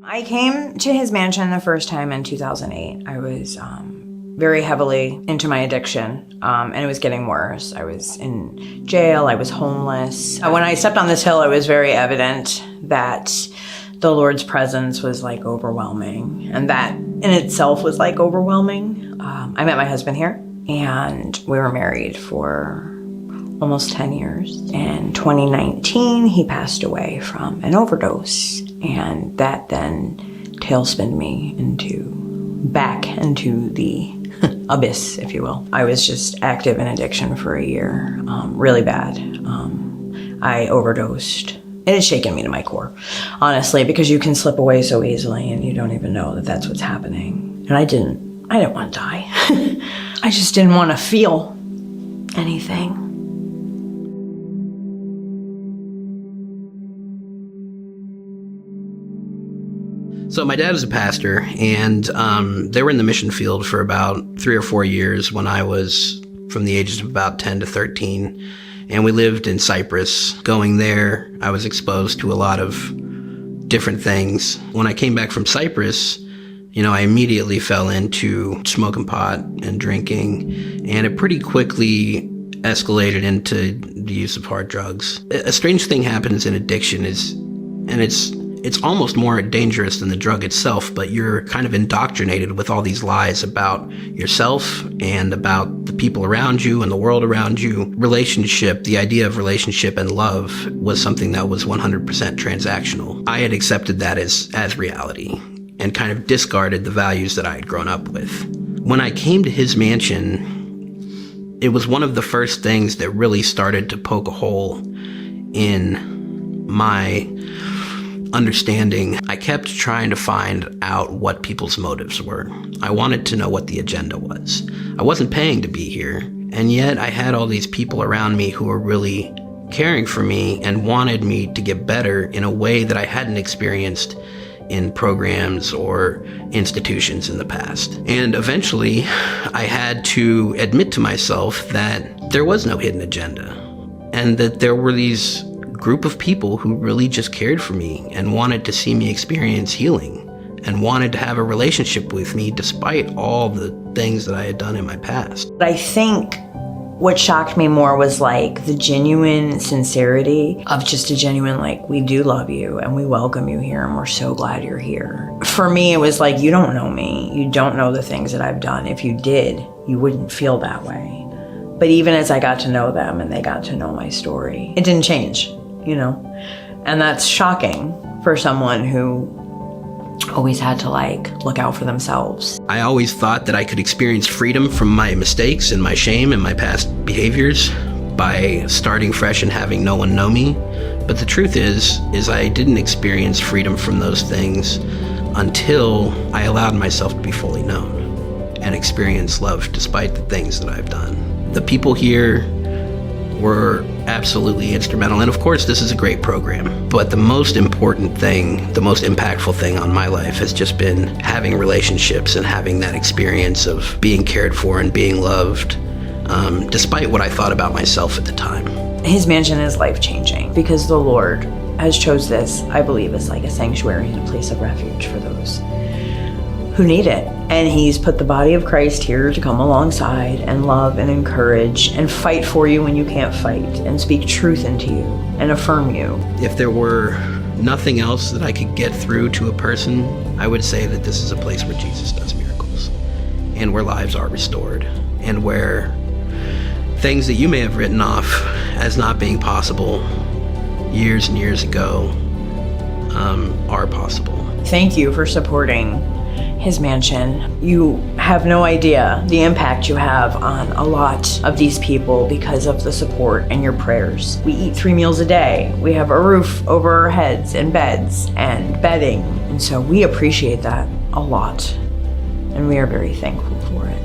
I came to his mansion the first time in 2008. I was very heavily into my addiction, and it was getting worse. I was in jail, I was homeless. When I stepped on this hill, it was very evident that the Lord's presence was like overwhelming, and that in itself was like overwhelming. I met my husband here, and we were married for almost 10 years. In 2019, he passed away from an overdose, and that then tailspinned me back into the abyss, if you will. I was just active in addiction for a year, really bad. I overdosed. It has shaken me to my core, honestly, because you can slip away so easily and you don't even know that that's what's happening. And I didn't want to die. I just didn't want to feel anything. So my dad was a pastor, and they were in the mission field for about 3 or 4 years when I was from the ages of about 10 to 13. And we lived in Cyprus. Going there, I was exposed to a lot of different things. When I came back from Cyprus, I immediately fell into smoking pot and drinking, and it pretty quickly escalated into the use of hard drugs. A strange thing happens in addiction it's almost more dangerous than the drug itself, but you're kind of indoctrinated with all these lies about yourself and about the people around you and the world around you. The idea of relationship and love was something that was 100% transactional. I had accepted that as reality and kind of discarded the values that I had grown up with. When I came to his mansion, it was one of the first things that really started to poke a hole in my understanding. I kept trying to find out what people's motives were. I wanted to know what the agenda was. I wasn't paying to be here, and yet I had all these people around me who were really caring for me and wanted me to get better in a way that I hadn't experienced in programs or institutions in the past. And eventually, I had to admit to myself that there was no hidden agenda, and that there were these group of people who really just cared for me and wanted to see me experience healing and wanted to have a relationship with me despite all the things that I had done in my past. I think what shocked me more was like the genuine sincerity of just a genuine, like, we do love you and we welcome you here and we're so glad you're here. For me, it was like, you don't know me. You don't know the things that I've done. If you did, you wouldn't feel that way. But even as I got to know them and they got to know my story, it didn't change. And that's shocking for someone who always had to look out for themselves. I always thought that I could experience freedom from my mistakes and my shame and my past behaviors by starting fresh and having no one know me. But the truth is I didn't experience freedom from those things until I allowed myself to be fully known and experience love despite the things that I've done. The people here were absolutely instrumental. And of course, this is a great program. But the most important thing, the most impactful thing on my life has just been having relationships and having that experience of being cared for and being loved, despite what I thought about myself at the time. His mansion is life-changing because the Lord has chose this, I believe, as like a sanctuary and a place of refuge for those who need it. And he's put the body of Christ here to come alongside and love and encourage and fight for you when you can't fight and speak truth into you and affirm you. If there were nothing else that I could get through to a person, I would say that this is a place where Jesus does miracles and where lives are restored and where things that you may have written off as not being possible years and years ago are possible. Thank you for supporting his mansion. You have no idea the impact you have on a lot of these people because of the support and your prayers. We eat 3 meals a day. We have a roof over our heads and beds and bedding. And so we appreciate that a lot. And we are very thankful for it.